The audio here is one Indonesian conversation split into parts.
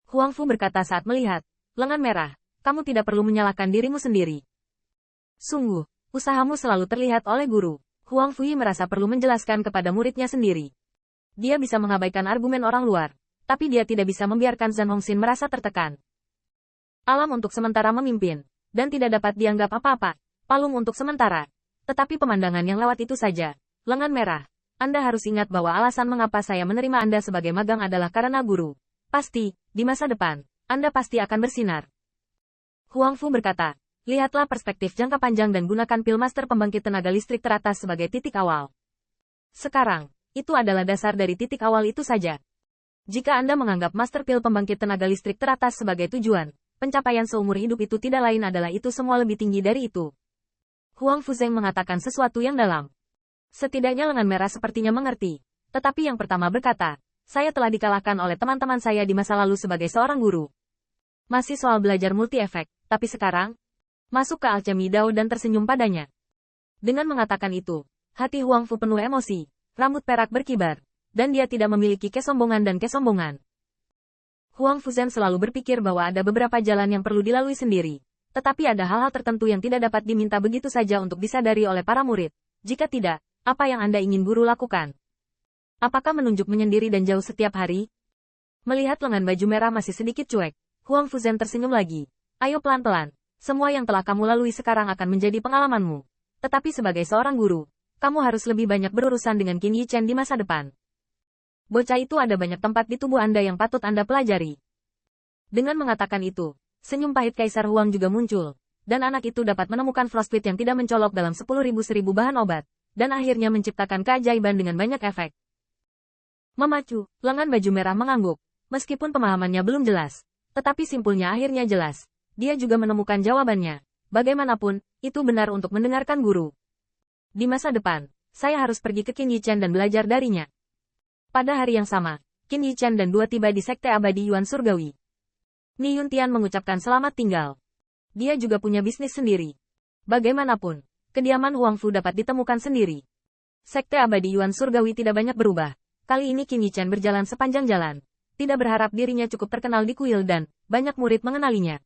Huang Fu berkata saat melihat lengan merah. Kamu tidak perlu menyalahkan dirimu sendiri. Sungguh, usahamu selalu terlihat oleh guru. Huang Fui merasa perlu menjelaskan kepada muridnya sendiri. Dia bisa mengabaikan argumen orang luar, tapi dia tidak bisa membiarkan Zhan Hongxin merasa tertekan. Alam untuk sementara memimpin, dan tidak dapat dianggap apa-apa. Palung untuk sementara. Tetapi pemandangan yang lewat itu saja. Lengan merah. Anda harus ingat bahwa alasan mengapa saya menerima Anda sebagai magang adalah karena guru. Pasti, di masa depan, Anda pasti akan bersinar. Huang Fu berkata, lihatlah perspektif jangka panjang dan gunakan pil master pembangkit tenaga listrik teratas sebagai titik awal. Sekarang, itu adalah dasar dari titik awal itu saja. Jika Anda menganggap master pil pembangkit tenaga listrik teratas sebagai tujuan, pencapaian seumur hidup itu tidak lain adalah itu semua lebih tinggi dari itu. Huang Fuzeng mengatakan sesuatu yang dalam. Setidaknya lengan merah sepertinya mengerti. Tetapi yang pertama berkata, saya telah dikalahkan oleh teman-teman saya di masa lalu sebagai seorang guru. Masih soal belajar multi-efek, tapi sekarang, masuk ke alchemy Dao dan tersenyum padanya. Dengan mengatakan itu, hati Huang Fu penuh emosi, rambut perak berkibar, dan dia tidak memiliki kesombongan dan kesombongan. Huang Fuzhen selalu berpikir bahwa ada beberapa jalan yang perlu dilalui sendiri, tetapi ada hal-hal tertentu yang tidak dapat diminta begitu saja untuk disadari oleh para murid. Jika tidak, apa yang Anda ingin guru lakukan? Apakah menunjuk menyendiri dan jauh setiap hari? Melihat lengan baju merah masih sedikit cuek, Huang Fuzhen tersenyum lagi. Ayo pelan-pelan, semua yang telah kamu lalui sekarang akan menjadi pengalamanmu. Tetapi sebagai seorang guru, kamu harus lebih banyak berurusan dengan Qin Yichen di masa depan. Bocah itu ada banyak tempat di tubuh Anda yang patut Anda pelajari. Dengan mengatakan itu, senyum pahit Kaisar Huang juga muncul, dan anak itu dapat menemukan frostbite yang tidak mencolok dalam 10.000 bahan obat, dan akhirnya menciptakan keajaiban dengan banyak efek. Memacu, lengan baju merah mengangguk, meskipun pemahamannya belum jelas. Tetapi simpulnya akhirnya jelas. Dia juga menemukan jawabannya. Bagaimanapun, itu benar untuk mendengarkan guru. Di masa depan, saya harus pergi ke Qin Yichen dan belajar darinya. Pada hari yang sama, Qin Yichen dan dua tiba di Sekte Abadi Yuan Surgawi. Ni Yuntian mengucapkan selamat tinggal. Dia juga punya bisnis sendiri. Bagaimanapun, kediaman Huang Fu dapat ditemukan sendiri. Sekte Abadi Yuan Surgawi tidak banyak berubah. Kali ini Qin Yichen berjalan sepanjang jalan. Tidak berharap dirinya cukup terkenal di kuil dan banyak murid mengenalinya.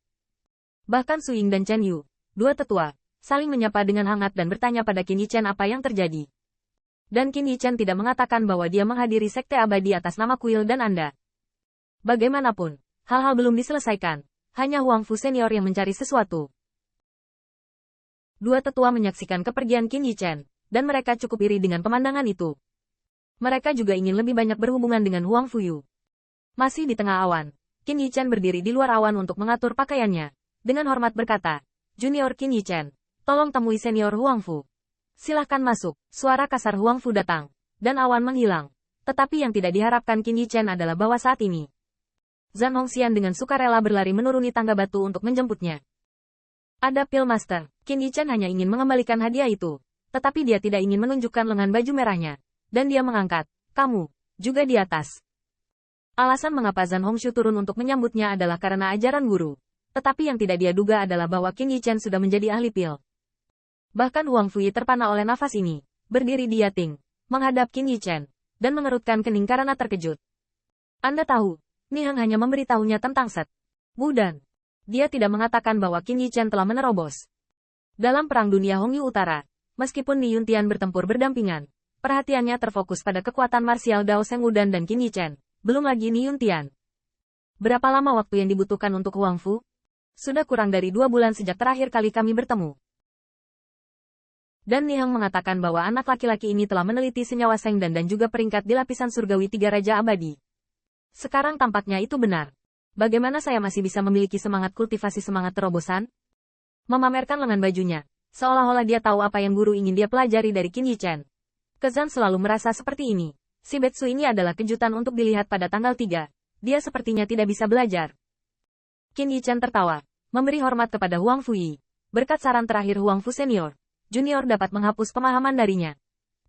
Bahkan Su Ying dan Chen Yu, dua tetua, saling menyapa dengan hangat dan bertanya pada Qin Yichen apa yang terjadi. Dan Qin Yichen tidak mengatakan bahwa dia menghadiri sekte abadi atas nama kuil dan Anda. Bagaimanapun, hal-hal belum diselesaikan, hanya Huang Fu senior yang mencari sesuatu. Dua tetua menyaksikan kepergian Qin Yichen, dan mereka cukup iri dengan pemandangan itu. Mereka juga ingin lebih banyak berhubungan dengan Huang Fuyu. Masih di tengah awan, Qin Yichen berdiri di luar awan untuk mengatur pakaiannya. Dengan hormat berkata, Junior Qin Yichen, tolong temui senior Huang Fu. Silahkan masuk. Suara kasar Huang Fu datang, dan awan menghilang. Tetapi yang tidak diharapkan Qin Yichen adalah bahwa saat ini, Zhan Hongxian dengan sukarela berlari menuruni tangga batu untuk menjemputnya. Ada pil master, Qin Yichen hanya ingin mengembalikan hadiah itu, tetapi dia tidak ingin menunjukkan lengan baju merahnya. Dan dia mengangkat, kamu, juga di atas. Alasan mengapa Zhan Hongxiu turun untuk menyambutnya adalah karena ajaran guru. Tetapi yang tidak dia duga adalah bahwa Qin Yichen sudah menjadi ahli pil. Bahkan Huang Fui terpana oleh nafas ini, berdiri di Yating, menghadap Qin Yichen, dan mengerutkan kening karena terkejut. Anda tahu, Nihang hanya memberitahunya tentang Set Budan. Dia tidak mengatakan bahwa Qin Yichen telah menerobos. Dalam Perang Dunia Hongyu Utara, meskipun Ni Yuntian bertempur berdampingan, perhatiannya terfokus pada kekuatan marsial Dao Sheng Wudan dan Qin Yichen. Belum lagi Ni Yuntian. Berapa lama waktu yang dibutuhkan untuk Huang Fu? Sudah kurang dari 2 bulan sejak terakhir kali kami bertemu. Dan Nihang mengatakan bahwa anak laki-laki ini telah meneliti senyawa Sheng dan juga peringkat di lapisan surgawi 3 Raja Abadi. Sekarang tampaknya itu benar. Bagaimana saya masih bisa memiliki semangat kultivasi semangat terobosan? Memamerkan lengan bajunya, seolah-olah dia tahu apa yang guru ingin dia pelajari dari Qin Yichen. Kezan selalu merasa seperti ini. Si Betsu ini adalah kejutan untuk dilihat pada tanggal 3. Dia sepertinya tidak bisa belajar. Qin Yichen tertawa, memberi hormat kepada Huang Fui. Berkat saran terakhir Huang Fu senior, junior dapat menghapus pemahaman darinya.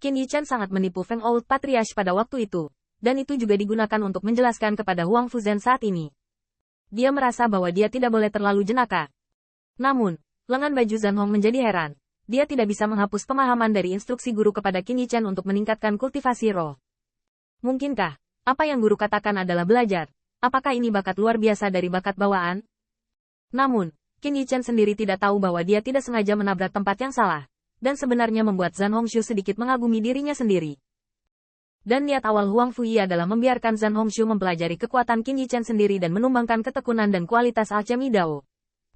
Qin Yichen sangat menipu Feng Old Patriarch pada waktu itu, dan itu juga digunakan untuk menjelaskan kepada Huang Fuzhen saat ini. Dia merasa bahwa dia tidak boleh terlalu jenaka. Namun, lengan baju Zhan Hong menjadi heran. Dia tidak bisa menghapus pemahaman dari instruksi guru kepada Qin Yichen untuk meningkatkan kultivasi roh. Mungkinkah, apa yang guru katakan adalah belajar, Apakah ini bakat luar biasa dari bakat bawaan? Namun, Qin Yichen sendiri tidak tahu bahwa dia tidak sengaja menabrak tempat yang salah, dan sebenarnya membuat Zhan Hongxiu sedikit mengagumi dirinya sendiri. Dan niat awal Huang Fuyi adalah membiarkan Zhan Hongxiu mempelajari kekuatan Qin Yichen sendiri dan menumbangkan ketekunan dan kualitas alchemy Dao.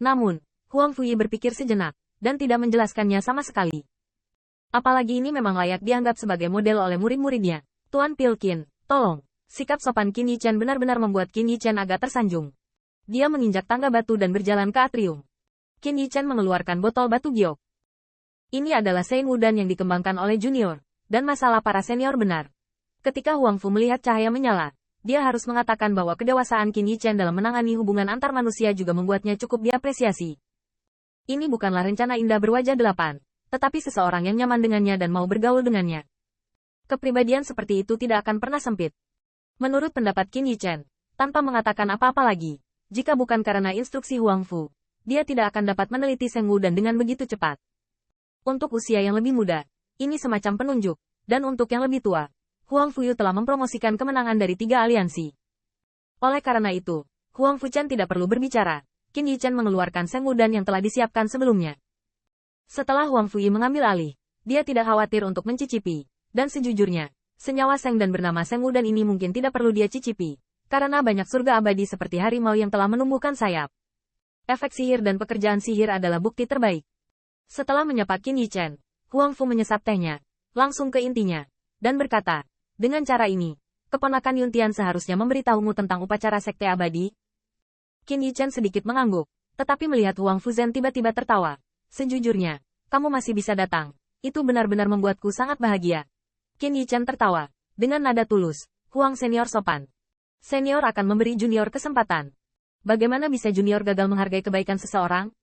Namun, Huang Fuyi berpikir sejenak, dan tidak menjelaskannya sama sekali. Apalagi ini memang layak dianggap sebagai model oleh murid-muridnya. Tuan Pilkin, tolong. Sikap sopan Qin Yichen benar-benar membuat Qin Yichen agak tersanjung. Dia menginjak tangga batu dan berjalan ke atrium. Qin Yichen mengeluarkan botol batu giok. Ini adalah Sein Wudan yang dikembangkan oleh junior, dan masalah para senior benar. Ketika Huang Fu melihat cahaya menyala, dia harus mengatakan bahwa kedewasaan Qin Yichen dalam menangani hubungan antar manusia juga membuatnya cukup diapresiasi. Ini bukanlah rencana indah berwajah delapan, tetapi seseorang yang nyaman dengannya dan mau bergaul dengannya. Kepribadian seperti itu tidak akan pernah sempit. Menurut pendapat Qin Yichen, tanpa mengatakan apa-apa lagi, jika bukan karena instruksi Huang Fu, dia tidak akan dapat meneliti Seng Wudan dengan begitu cepat. Untuk usia yang lebih muda, ini semacam penunjuk, dan untuk yang lebih tua, Huang Fuyu telah mempromosikan kemenangan dari 3 aliansi. Oleh karena itu, Huang Fuchen tidak perlu berbicara. Qin Yichen mengeluarkan Seng Wudan yang telah disiapkan sebelumnya. Setelah Huang Fuyi mengambil alih, dia tidak khawatir untuk mencicipi. Dan sejujurnya, senyawa Seng dan bernama Seng Wudan ini mungkin tidak perlu dia cicipi. Karena banyak surga abadi seperti harimau yang telah menumbuhkan sayap. Efek sihir dan pekerjaan sihir adalah bukti terbaik. Setelah menyapa Qin Yichen, Huang Fu menyesap tehnya, langsung ke intinya, dan berkata, dengan cara ini, keponakan Yuntian seharusnya memberitahumu tentang upacara sekte abadi. Qin Yichen sedikit mengangguk, tetapi melihat Huang Fuzen tiba-tiba tertawa. Sejujurnya, kamu masih bisa datang. Itu benar-benar membuatku sangat bahagia. Qin Yichen tertawa, dengan nada tulus. Huang senior sopan. Senior akan memberi junior kesempatan. Bagaimana bisa junior gagal menghargai kebaikan seseorang?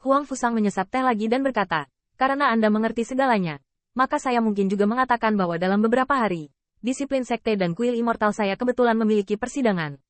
Huang Fusang menyesap teh lagi dan berkata, karena Anda mengerti segalanya, maka saya mungkin juga mengatakan bahwa dalam beberapa hari, disiplin sekte dan kuil immortal saya kebetulan memiliki persidangan.